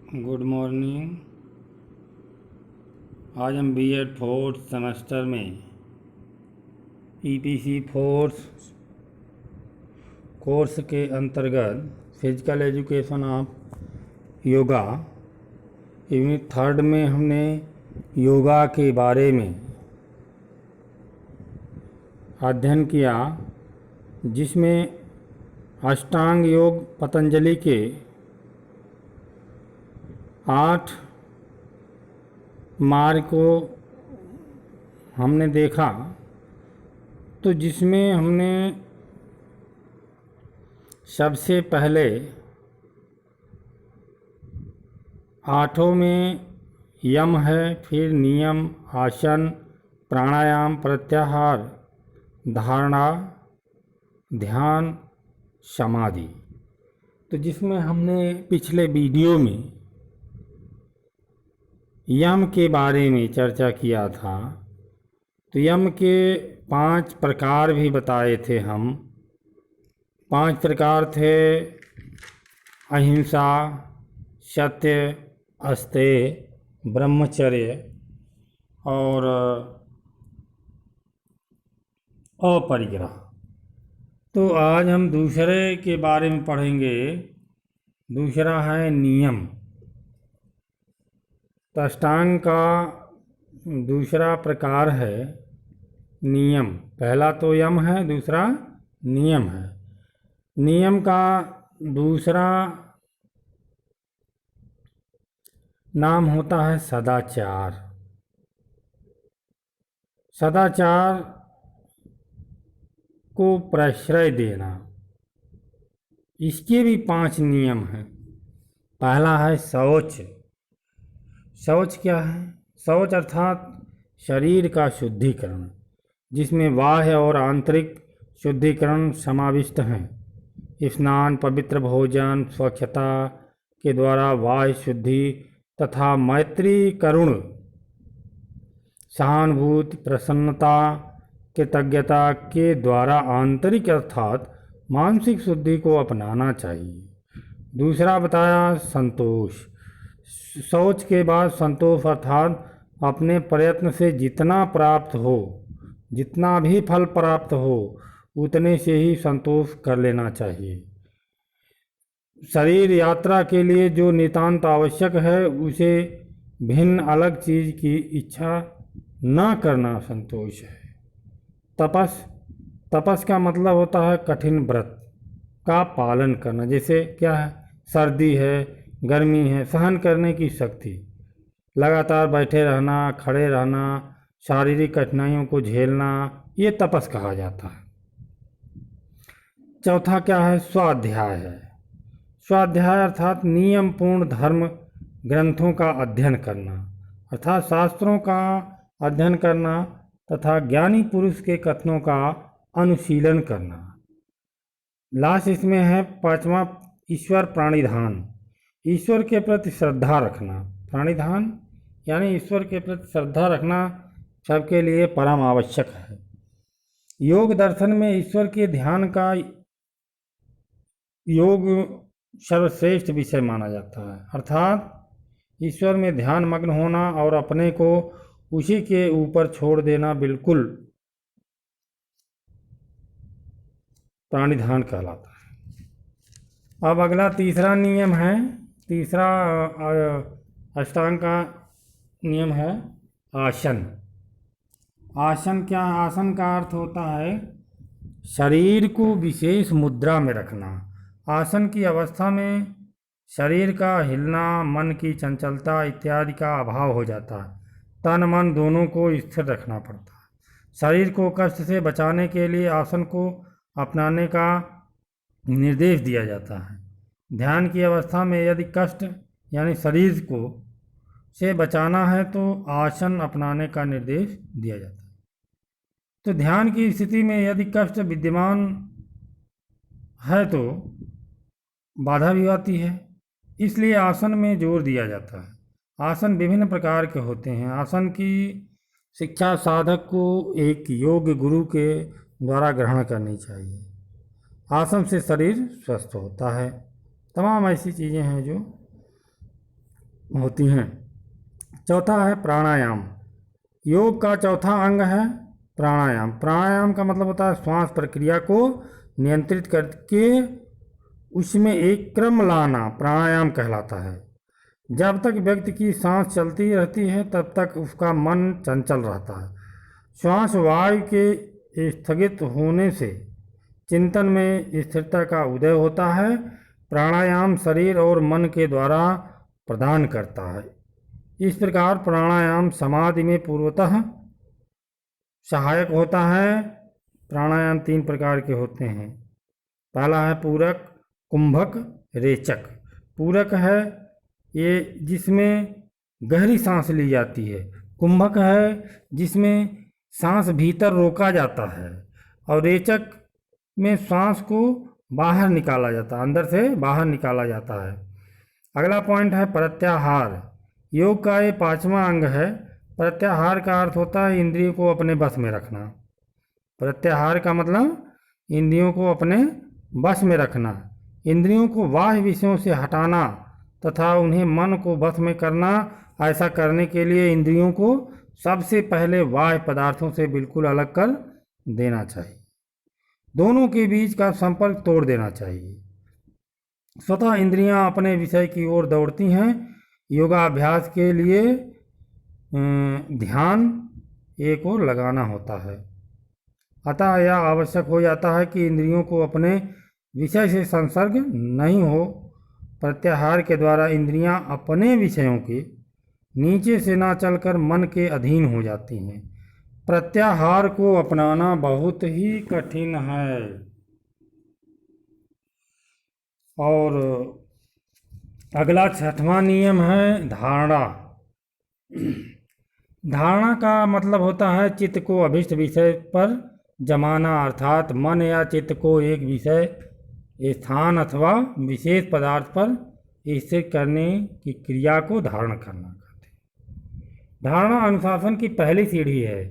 Good morning. आज हम BEd fourth semester में ईपीसी फोर्थ कोर्स के अंतर्गत physical education of yoga unit 3 में हमने योगा के बारे में अध्ययन किया, जिसमें अष्टांग योग पतंजलि के 8 मार्ग को हमने देखा। तो जिसमें हमने सबसे पहले 8 में यम है, फिर नियम, आसन, प्राणायाम, प्रत्याहार, धारणा, ध्यान, समाधि। तो जिसमें हमने पिछले वीडियो में यम के बारे में चर्चा किया था। तो यम के 5 प्रकार भी बताए थे हम। 5 प्रकार थे: अहिंसा, सत्य, अस्तेय, ब्रह्मचर्य और अपरिग्रह। तो आज हम दूसरे के बारे में पढ़ेंगे। दूसरा है नियम। तो अष्टांग का दूसरा प्रकार है नियम। पहला तो यम है, दूसरा नियम है। नियम का दूसरा नाम होता है सदाचार। सदाचार को प्रश्रय देना। इसके भी 5 नियम हैं। पहला है शौच। शौच क्या है? शौच अर्थात शरीर का शुद्धिकरण, जिसमें बाह्य और आंतरिक शुद्धिकरण समाविष्ट हैं। स्नान, पवित्र भोजन, स्वच्छता के द्वारा बाह्य शुद्धि तथा मैत्री, करुण, सहानुभूति, प्रसन्नता, कृतज्ञता के द्वारा आंतरिक अर्थात मानसिक शुद्धि को अपनाना चाहिए। दूसरा बताया संतोष। शौच के बाद संतोष अर्थात अपने प्रयत्न से जितना प्राप्त हो, जितना भी फल प्राप्त हो, उतने से ही संतोष कर लेना चाहिए। शरीर यात्रा के लिए जो नितांत आवश्यक है, उसे भिन्न अलग चीज की इच्छा न करना संतोष है। तपस का मतलब होता है कठिन व्रत का पालन करना। जैसे क्या है, सर्दी है, गर्मी है, सहन करने की शक्ति, लगातार बैठे रहना, खड़े रहना, शारीरिक कठिनाइयों को झेलना, ये तपस कहा जाता है। चौथा क्या है? स्वाध्याय है। स्वाध्याय अर्थात नियम पूर्ण धर्म ग्रंथों का अध्ययन करना, अर्थात शास्त्रों का अध्ययन करना तथा ज्ञानी पुरुष के कथनों का अनुशीलन करना। लास्ट इसमें है 5वां, ईश्वर प्राणिधान। ईश्वर के प्रति श्रद्धा रखना। प्राणिधान यानी ईश्वर के प्रति श्रद्धा रखना सबके लिए परम आवश्यक है। योग दर्शन में ईश्वर के ध्यान का योग सर्वश्रेष्ठ विषय माना जाता है, अर्थात ईश्वर में ध्यान मग्न होना और अपने को उसी के ऊपर छोड़ देना बिल्कुल प्राणिधान कहलाता है। अब अगला तीसरा नियम है। तीसरा अष्टांग का नियम है आसन। आसन क्या? आसन का अर्थ होता है शरीर को विशेष मुद्रा में रखना। आसन की अवस्था में शरीर का हिलना, मन की चंचलता इत्यादि का अभाव हो जाता है। तन मन दोनों को स्थिर रखना पड़ता है। शरीर को कष्ट से बचाने के लिए आसन को अपनाने का निर्देश दिया जाता है। ध्यान की अवस्था में यदि कष्ट यानी शरीर को से बचाना है तो आसन अपनाने का निर्देश दिया जाता है। तो ध्यान की स्थिति में यदि कष्ट विद्यमान है तो बाधा भी आती है, इसलिए आसन में जोर दिया जाता है। आसन विभिन्न प्रकार के होते हैं। आसन की शिक्षा साधक को एक योग्य गुरु के द्वारा ग्रहण करनी चाहिए। आसन से शरीर स्वस्थ होता है। तमाम ऐसी चीज़ें हैं जो होती हैं। चौथा है प्राणायाम। योग का चौथा अंग है प्राणायाम। प्राणायाम का मतलब होता है श्वास प्रक्रिया को नियंत्रित करके उसमें एक क्रम लाना प्राणायाम कहलाता है। जब तक व्यक्ति की सांस चलती रहती है तब तक उसका मन चंचल रहता है। श्वास वायु के स्थगित होने से चिंतन में स्थिरता का उदय होता है। प्राणायाम शरीर और मन के द्वारा प्रदान करता है। इस प्रकार प्राणायाम समाधि में पूर्वतः सहायक होता है। प्राणायाम 3 प्रकार के होते हैं। पहला है पूरक, कुंभक, रेचक। पूरक है ये जिसमें गहरी सांस ली जाती है। कुंभक है जिसमें सांस भीतर रोका जाता है। और रेचक में सांस को बाहर निकाला जाता है, अंदर से बाहर निकाला जाता है। अगला पॉइंट है प्रत्याहार। योग का ये 5वां अंग है। प्रत्याहार का अर्थ होता है इंद्रियों को अपने बस में रखना। प्रत्याहार का मतलब इंद्रियों को अपने बस में रखना, इंद्रियों को बाह्य विषयों से हटाना तथा उन्हें मन को बस में करना। ऐसा करने के लिए इंद्रियों को सबसे पहले बाह्य पदार्थों से बिल्कुल अलग कर देना चाहिए। दोनों के बीच का संपर्क तोड़ देना चाहिए। स्वतः इंद्रियां अपने विषय की ओर दौड़ती हैं। योगाभ्यास के लिए ध्यान एक ओर लगाना होता है। अतः यह आवश्यक हो जाता है कि इंद्रियों को अपने विषय से संसर्ग नहीं हो। प्रत्याहार के द्वारा इंद्रियां अपने विषयों के नीचे से ना चलकर मन के अधीन हो जाती हैं। प्रत्याहार को अपनाना बहुत ही कठिन है। और अगला 6वां नियम है धारणा। धारणा का मतलब होता है चित्त को अभिष्ट विषय पर जमाना, अर्थात मन या चित्त को एक विषय, स्थान अथवा विशेष पदार्थ पर स्थिर करने की क्रिया को धारणा करना कहते हैं। धारणा अनुशासन की पहली सीढ़ी है।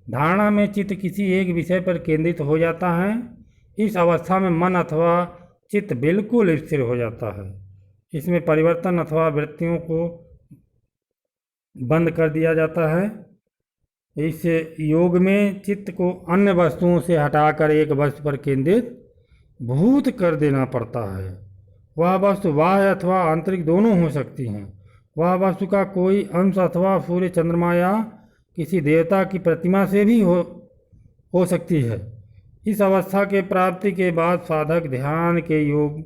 धारणा में चित्त किसी एक विषय पर केंद्रित हो जाता है। इस अवस्था में मन अथवा चित्त बिल्कुल स्थिर हो जाता है। इसमें परिवर्तन अथवा वृत्तियों को बंद कर दिया जाता है। इस योग में चित्त को अन्य वस्तुओं से हटाकर एक वस्तु पर केंद्रित भूत कर देना पड़ता है। वह वस्तु बाह्य अथवा आंतरिक दोनों हो सकती हैं। वह वस्तु का कोई अंश अथवा सूर्य, चंद्रमा या किसी देवता की प्रतिमा से भी हो सकती है। इस अवस्था के प्राप्ति के बाद साधक ध्यान के योग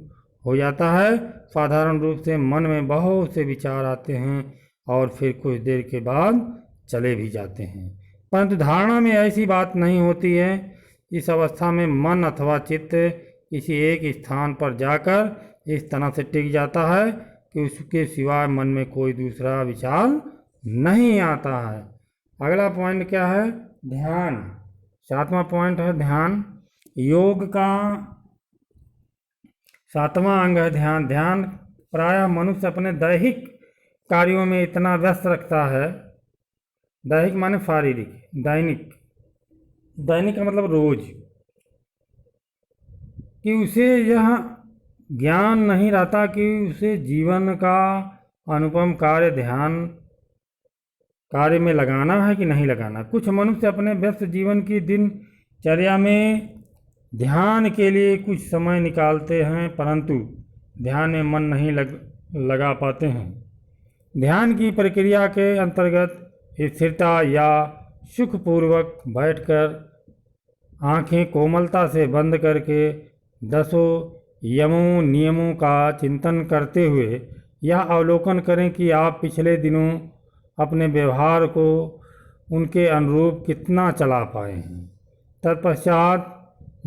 हो जाता है। साधारण रूप से मन में बहुत से विचार आते हैं और फिर कुछ देर के बाद चले भी जाते हैं, परंतु धारणा में ऐसी बात नहीं होती है। इस अवस्था में मन अथवा चित्त किसी एक स्थान पर जाकर इस तरह से टिक जाता है कि उसके सिवाय मन में कोई दूसरा विचार नहीं आता है। अगला पॉइंट क्या है? ध्यान। 7वां पॉइंट है ध्यान। योग का 7वां अंग है ध्यान। ध्यान प्रायः मनुष्य अपने दैहिक कार्यों में इतना व्यस्त रखता है। दैहिक माने शारीरिक, दैनिक, दैनिक का मतलब रोज, कि उसे यह ज्ञान नहीं रहता कि उसे जीवन का अनुपम कार्य ध्यान कार्य में लगाना है कि नहीं लगाना। कुछ मनुष्य अपने व्यस्त जीवन की दिनचर्या में ध्यान के लिए कुछ समय निकालते हैं, परंतु ध्यान में मन नहीं लगा पाते हैं। ध्यान की प्रक्रिया के अंतर्गत स्थिरता या सुखपूर्वक बैठकर आंखें कोमलता से बंद करके 10 यमों नियमों का चिंतन करते हुए यह अवलोकन करें कि आप पिछले दिनों अपने व्यवहार को उनके अनुरूप कितना चला पाए हैं। तत्पश्चात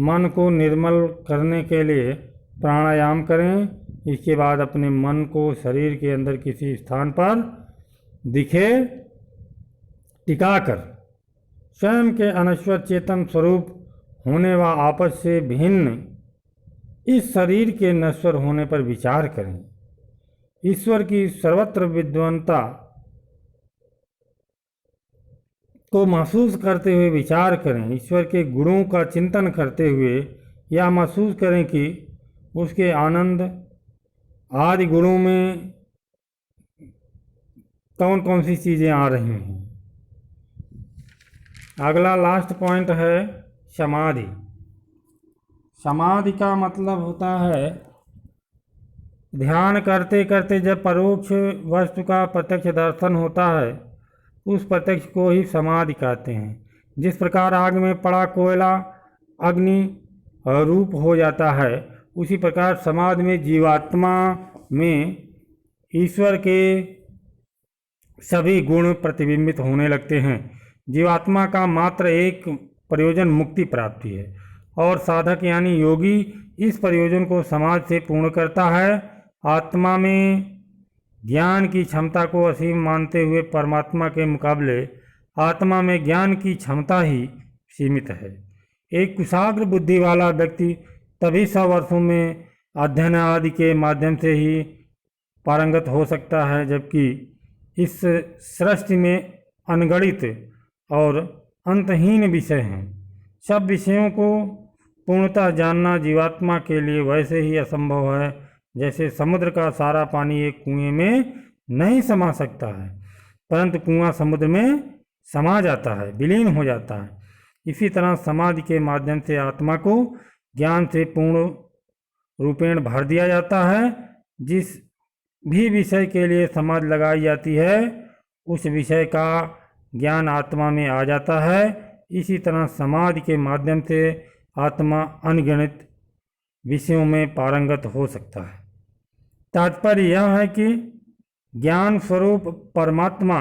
मन को निर्मल करने के लिए प्राणायाम करें। इसके बाद अपने मन को शरीर के अंदर किसी स्थान पर दिखे टिकाकर स्वयं के अनश्वर चेतन स्वरूप होने व आपस से भिन्न इस शरीर के नश्वर होने पर विचार करें। ईश्वर की सर्वत्र विद्वता को महसूस करते हुए विचार करें। ईश्वर के गुणों का चिंतन करते हुए यह महसूस करें कि उसके आनंद आदि गुणों में कौन कौन सी चीज़ें आ रही हैं। अगला लास्ट पॉइंट है समाधि। समाधि का मतलब होता है ध्यान करते करते जब परोक्ष वस्तु का प्रत्यक्ष दर्शन होता है, उस प्रत्यक्ष को ही समाधि कहते हैं। जिस प्रकार आग में पड़ा कोयला अग्नि रूप हो जाता है, उसी प्रकार समाधि में जीवात्मा में ईश्वर के सभी गुण प्रतिबिंबित होने लगते हैं। जीवात्मा का मात्र एक प्रयोजन मुक्ति प्राप्ति है, और साधक यानी योगी इस प्रयोजन को समाधि से पूर्ण करता है। आत्मा में ज्ञान की क्षमता को असीम मानते हुए परमात्मा के मुकाबले आत्मा में ज्ञान की क्षमता ही सीमित है। एक कुशाग्र बुद्धि वाला व्यक्ति तभी 100 वर्षों में अध्ययन आदि के माध्यम से ही पारंगत हो सकता है, जबकि इस सृष्टि में अनगणित और अंतहीन विषय हैं। सब विषयों को पूर्णतः जानना जीवात्मा के लिए वैसे ही असंभव है जैसे समुद्र का सारा पानी एक कुएं में नहीं समा सकता है, परंतु कुआं समुद्र में समा जाता है, विलीन हो जाता है। इसी तरह समाधि के माध्यम से आत्मा को ज्ञान से पूर्ण रूपेण भर दिया जाता है। जिस भी विषय के लिए समाधि लगाई जाती है, उस विषय का ज्ञान आत्मा में आ जाता है। इसी तरह समाधि के माध्यम से आत्मा अनगिनत विषयों में पारंगत हो सकता है। तात्पर्य यह है कि ज्ञान स्वरूप परमात्मा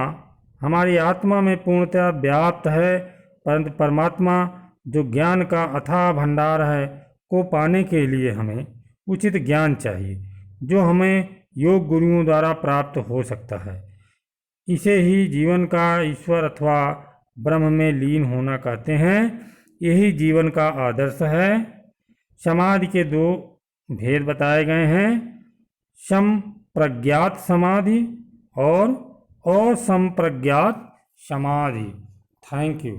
हमारी आत्मा में पूर्णतः व्याप्त है, परंतु परमात्मा जो ज्ञान का अथाह भंडार है को पाने के लिए हमें उचित ज्ञान चाहिए, जो हमें योग गुरुओं द्वारा प्राप्त हो सकता है। इसे ही जीवन का ईश्वर अथवा ब्रह्म में लीन होना कहते हैं। यही जीवन का आदर्श है। समाधि के 2 भेद बताए गए हैं, संप्रज्ञात समाधि और असंप्रज्ञात समाधि। Thank you.